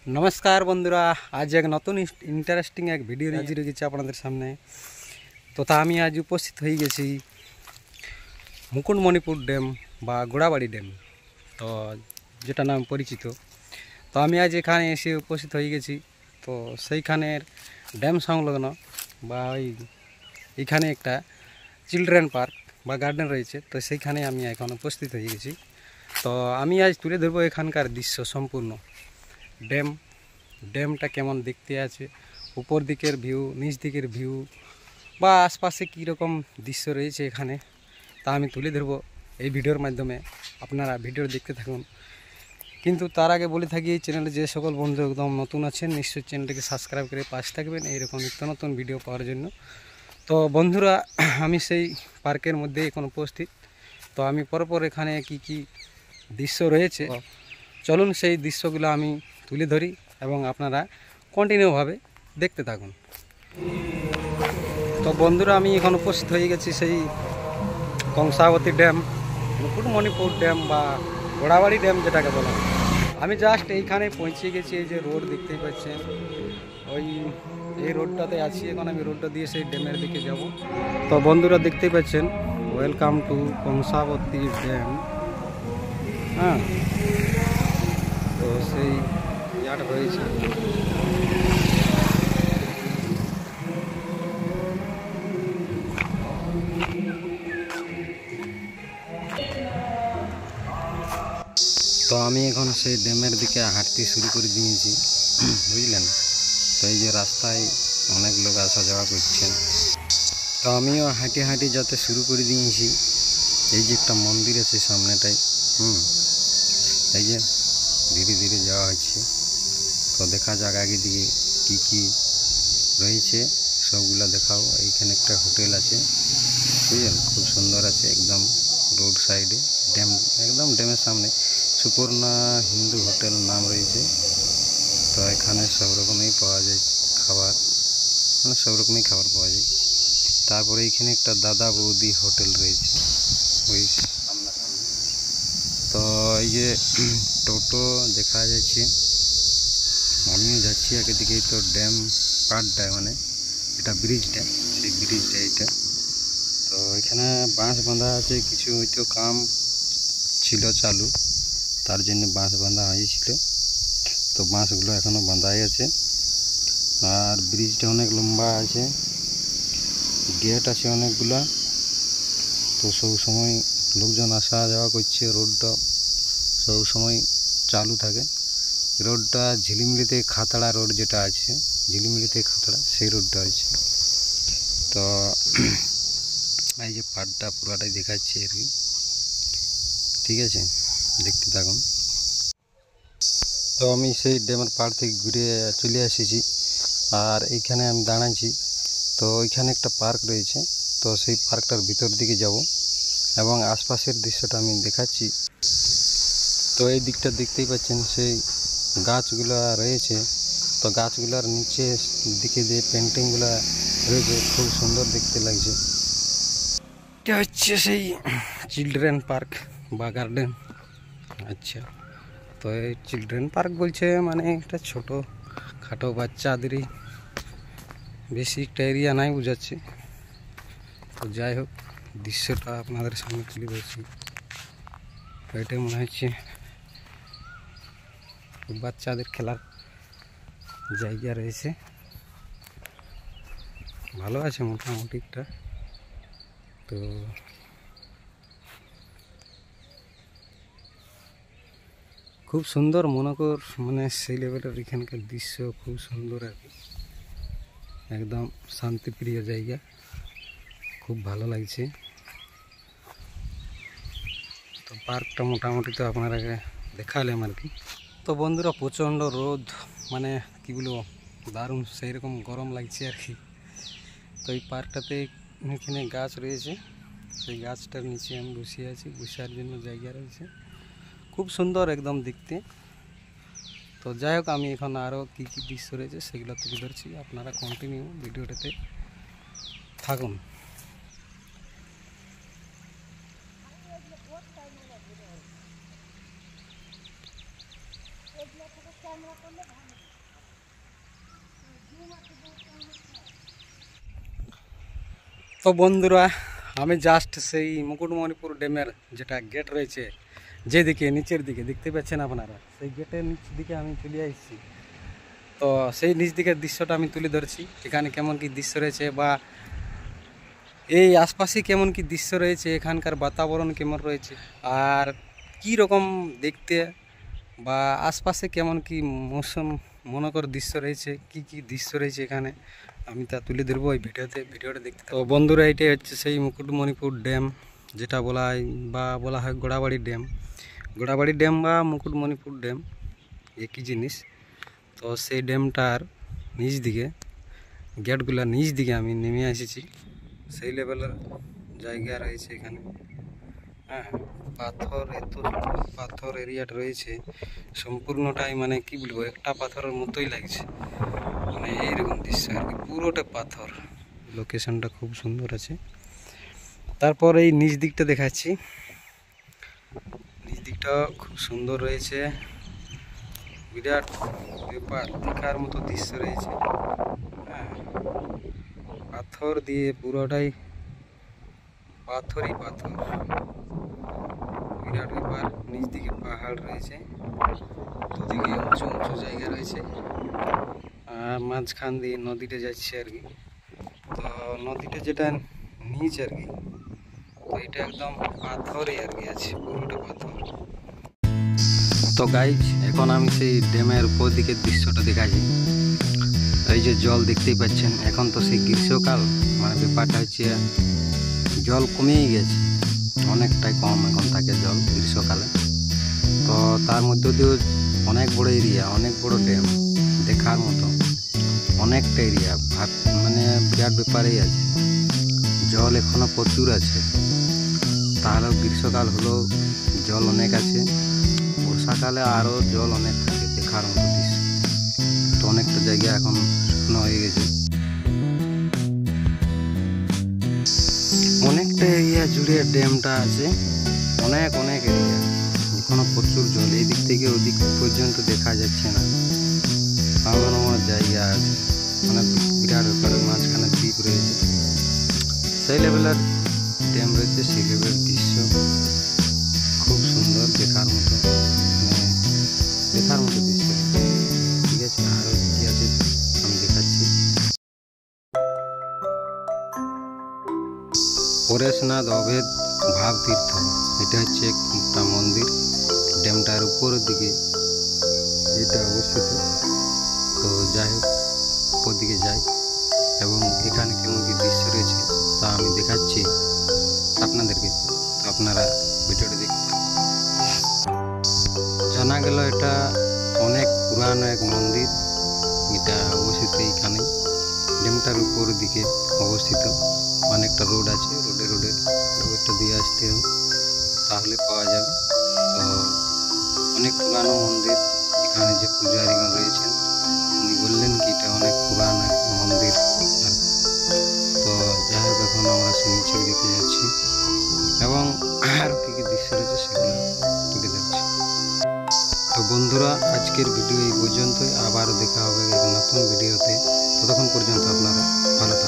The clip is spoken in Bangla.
नमस्कार बंधुरा आज एक नतून इंटरेस्टिंग एक भिडियो हाजिर हो गए अपन सामने तथा आज उपस्थित हो गए मुकुटमणिपुर डैम बा गोड़ाबाड़ी डैम तो जेटा नाम परिचित तो आज एखाने एसे उपस्थित हो गए तो सेइखाने डैम संलग्न बा एखाने एक चिल्ड्रेन पार्क बा गार्डन रही तो सेइखाने एखन उपस्थित हो गए तो आज तुले धरब एखानकार दृश्य सम्पूर्ण डैम डैमटा केमन देखते आछे ऊपर दिकेर भिउ नीच दिकेर भिउ बा आशपाशे की रकम दृश्य रयेछे एखाने ता आमी तुले धरब এই ভিডিওর মাধ্যমে আপনারা ভিডিও দেখতে থাকুন। কিন্তু তার আগে বলে থাকি এই চ্যানেলে যে সকল বন্ধু একদম নতুন আছেন নিশ্চয়ই চ্যানেলটিকে সাবস্ক্রাইব করে পাশে থাকবেন এইরকম নিত্য নতুন ভিডিও পাওয়ার জন্য। তো বন্ধুরা আমি সেই পার্কের মধ্যে এখন উপস্থিত তো আমি পরপর এখানে কি কি দৃশ্য রয়েছে চলুন সেই দৃশ্যগুলো আমি তুলে ধরি এবং আপনারা কন্টিনিউ ভাবে দেখতে থাকুন। তো বন্ধুরা আমি এখন উপস্থিত হয়ে গেছি সেই কংসাবতী ড্যাম মুকুটমণিপুর ড্যাম বা গোড়াবাড়ি ড্যাম যেটাকে বলা হয়। আমি জাস্ট এইখানে পৌঁছে গেছি এই যে রোড দেখতেই পাচ্ছেন ওই এই রোডটাতে আছি এখন আমি রোডটা দিয়ে সেই ড্যামের দিকে যাব। তো বন্ধুরা দেখতেই পাচ্ছেন ওয়েলকাম টু কংসাবতী ড্যাম। হ্যাঁ তো সেই ইয়াটা রয়েছে তো আমি এখন সেই ড্যামের দিকে হাঁটতে শুরু করে দিয়েছি বুঝলেন। তো এই যে রাস্তায় অনেক লোক আসা যাওয়া করছেন তো আমিও হাঁটি হাঁটি যাতে শুরু করে দিয়েছি। এই যে একটা মন্দির আছে সামনেটাই এই যে ধীরে ধীরে যাওয়া হচ্ছে তো দেখা যাক আগে দিকে কি কি রয়েছে সবগুলা দেখাও। এইখানে একটা হোটেল আছে বুঝলেন খুব সুন্দর আছে একদম রোড সাইডে ড্যাম একদম ড্যামের সামনে সুপর্ণা হিন্দু হোটেল নাম রয়েছে। তো এখানে সব রকমই পাওয়া যায় খাবার মানে সব রকমই খাবার পাওয়া যায়। তারপরে এইখানে একটা দাদা বৌদি হোটেল রয়েছে ওই সামনাসামনি। তো এই যে টোটো দেখা যাচ্ছে আমিও যাচ্ছি আগে দিকেই। তো ড্যাম পাড়টা মানে এটা ব্রিজটা সেই ব্রিজটা এটা তো এখানে বাঁশ বাঁধা আছে কিছু হয়তো কাম ছিল চালু তার জন্য বাঁশ বাঁধা হয়েছিল তো বাঁশগুলো এখনো বাঁধাই আছে। আর ব্রিজটা অনেক লম্বা আছে গেট আছে অনেকগুলা তো সব সময় লোকজন আসা যাওয়া করছে রোডটা সব সময় চালু থাকে। রোডটা ঝিলিমিলিতে খাতড়া রোড যেটা আছে ঝিলিমিলিতে খাতড়া সেই রোডটা আছে। তো এই যে পাড়টা পুরাটাই দেখাচ্ছে আর কি ঠিক আছে দেখতে থাকুন। তো আমি সেই ড্যামের পাড় থেকে ঘুরে চলে এসেছি আর এইখানে আমি দাঁড়াইছি। তো ওইখানে একটা পার্ক রয়েছে তো সেই পার্কটার ভিতর দিকে যাব এবং আশপাশের দৃশ্যটা আমি দেখাচ্ছি। তো এই দিকটা দেখতেই পাচ্ছেন সেই গাছগুলা রয়েছে তো গাছগুলার নিচে দিকে যে পেন্টিংগুলা রয়েছে খুব সুন্দর দেখতে লাগছে। এটা হচ্ছে সেই চিলড্রেন পার্ক বা গার্ডেন। আচ্ছা তো এই চিলড্রেন পার্ক বলছে মানে একটা ছোটো খাটো বাচ্চাদেরই বেশি একটা এরিয়া নাই বুঝাচ্ছে। তো যাই হোক দৃশ্যটা আপনাদের সামনে তুলে ধরছি এটাই মনে হচ্ছে বাচ্চাদের খেলার জায়গা রয়েছে ভালো আছে মোটামুটি একটা। তো খুব সুন্দর মনে কর মানে সেই লেভেলের এখানকার দৃশ্য খুব সুন্দর আর কি একদম শান্তিপ্রিয় জায়গা খুব ভালো লাগছে। তো পার্কটা মোটামুটি তো আপনারা দেখালাম আর কি। তো বন্ধুরা প্রচণ্ড রোদ মানে কি বলবো দারুণ সেই রকম গরম লাগছে আর কি। তো এই পার্কটাতে এখানে গাছ রয়েছে সেই গাছটার নিচে আমি বসে আছি বসার জন্য জায়গা রয়েছে খুব সুন্দর একদম দেখতে। তো যাই হোক আমি এখন আরও কী কী দৃশ্য রয়েছে সেগুলো তুলে ধরছি আপনারা কন্টিনিউ ভিডিওটাতে থাকুন। कैमरा करले তো বন্ধুরা, আমি জাস্ট সেই মুকুটমণিপুর ড্যামের যেটা গেট রয়েছে, যেদিকে নিচের দিকে দেখতে পাচ্ছেন আপনারা, সেই গেটের নিচ দিকে আমি চলে আসছি। তো সেই নিচ দিকের দৃশ্যটা আমি তুলে ধরছি, এখানে কেমন কি দৃশ্য রয়েছে বা এই আশপাশে কেমন কি দৃশ্য রয়েছে, এখানকার বাতাবরণ কেমন রয়েছে, আর কি রকম দেখতে বা আশপাশে কেমন কি মৌসুম মনোকর দৃশ্য রয়েছে, কি কি দৃশ্য রয়েছে এখানে, আমি তা তুলে ধরবো এই ভিডিওটা দেখতে। তো বন্ধুরা, এটাই হচ্ছে সেই মুকুটমণিপুর ড্যাম, যেটা বলা হয় গোড়াবাড়ি ড্যাম বা মুকুটমণিপুর ড্যাম, একই জিনিস। তো সেই ড্যামটার নিচ দিকে, গেটগুলোর নিচ দিকে আমি নেমে এসেছি। সেই লেভেলের জায়গা রয়েছে এখানে। হ্যাঁ, পাথর এরিয়াটা রয়েছে সম্পূর্ণটাই, মানে কি বলবো, একটা পাথরের মতোই লাগছে, মানে এইরকম দৃশ্য আর কি, পুরোটা পাথর। লোকেশনটা খুব সুন্দর আছে। তারপর এই নিচ দিকটা দেখাচ্ছি, নিচ দিকটা খুব সুন্দর রয়েছে, বিরাট ব্যাপার, দেখার মতো দৃশ্য রয়েছে। হ্যাঁ, পাথর দিয়ে পুরোটাই পাথরই পাথর, বিরাট ব্যাপার। নিচ দিকে পাহাড় রয়েছে, দুদিকে উঁচু উঁচু জায়গা রয়েছে, আর মাঝখান দিয়ে নদীটা যাচ্ছে আর কি। তো নদীটা যেটা নিচ আর কি, তো এটা একদম পাথরই আর কি আছে, পুরোটা পাথর। তো গাইজ, এখন আমি সেই ড্যামের উপর দিকের দৃশ্যটা দেখাচ্ছি। এই যে জল দেখতেই পাচ্ছেন, এখন তো সেই গ্রীষ্মকাল, মানে ব্যাপারটা হচ্ছে জল কমেই গেছে, অনেকটাই কম এখন থাকে জল গ্রীষ্মকালে। তো তার মধ্যে দিয়েও অনেক বড় এরিয়া, অনেক বড় ড্যাম, দেখার মতো অনেকটা এরিয়া, মানে বিরাট ব্যাপারেই আছে। জল এখনো প্রচুর আছে, তাহলেও গ্রীষ্মকাল হলেও জল অনেক আছে, বর্ষাকালে আরও জল অনেক থাকে, দেখার মতো দৃশ্য। তো অনেকটা জায়গা এখন শুকনো হয়ে গেছে, অনেকটা এরিয়া জুড়ে ড্যামটা আছে, অনেক এরিয়া, এখনো প্রচুর জল, এই দিক থেকে ওদিক পর্যন্ত দেখা যাচ্ছে না, এমন আমার জায়গা আছে, মানে বিরাট ব্যাপারের মাঝখানে দ্বীপ রয়েছে, সেই লেভেলের ড্যাম রয়েছে, সেই লেভেলের দৃশ্য খুব সুন্দর, দেখার মতো, মানে দেখার মতো দৃশ্য। ঠিক আছে, আরও কি আছে আমি দেখাচ্ছি। পরেশনাথ অভেদ ভাব তীর্থ, এটা হচ্ছে একটা মন্দির, ড্যামটার উপরের দিকে এটা অবস্থিত। তো যাই হোক, উপর দিকে যাই এবং এখানে কেমন কি দৃশ্য রয়েছে তা আমি দেখাচ্ছি আপনাদেরকে, তো আপনারা ভিডিওটি দেখতে। জানা গেল এটা অনেক পুরানো এক মন্দির, এটা অবস্থিত এইখানে ড্যামটার উপর দিকে অবস্থিত। অনেকটা রোড আছে, রোডটা দিয়ে আসতে হবে, তাহলে পাওয়া যাবে। তো অনেক পুরানো মন্দির, এখানে যে পূজারীগণ রয়েছেন উনি বললেন কি এটা অনেক পুরানো মন্দির। তো যাই হোক, এখন আমরা সে নিচের দিকে যাচ্ছি এবং আর কি কি দৃশ্য রয়েছে সেগুলো তুলে ধরছি। তো বন্ধুরা, আজকের ভিডিও এই পর্যন্তই, আবারও দেখা হবে এক নতুন ভিডিওতে। ততক্ষণ পর্যন্ত আপনারা ভালো থাকুন।